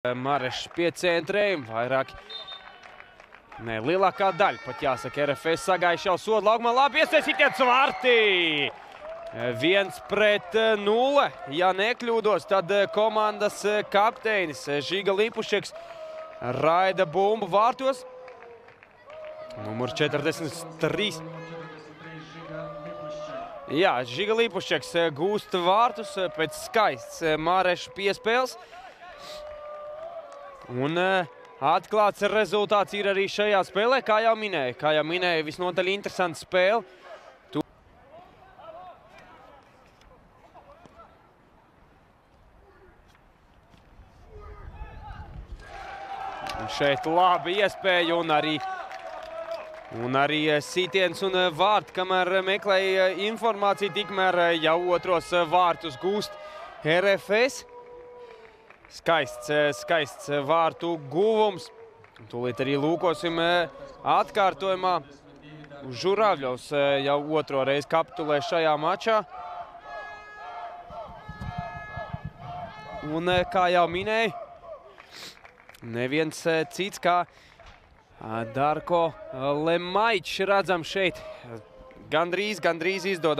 Marešs pie centrējuma, vairāk, lielākā daļa, pat jāsaka, RFS sagājuši jau sodu laukumā, labi iesaistīties vārtī! 1-0, ja nekļūdos, tad komandas kapteinis Žiga Lipušeks raida bumbu vārtos. Numurs 43. Jā, Žiga Lipušeks gūst vārtus pēc skaists Marešs piespēles. Un atklāts rezultāts ir arī šajā spēlē, kā jau minēju, visnotaļ interesanta spēle. Un šeit labi iespēja un arī sitiens un vārti, kamēr meklēja informāciju, tikmēr jau otros vārtus gūst RFS. Skaists vārtu guvums. Tūlīt arī lūkosim atkārtojumā. Žuravļovs jau otro reizi kapitulē šajā mačā. Un, kā jau minēju, neviens cits kā Darko Lemaičs redzam šeit. Gandrīz izdodas.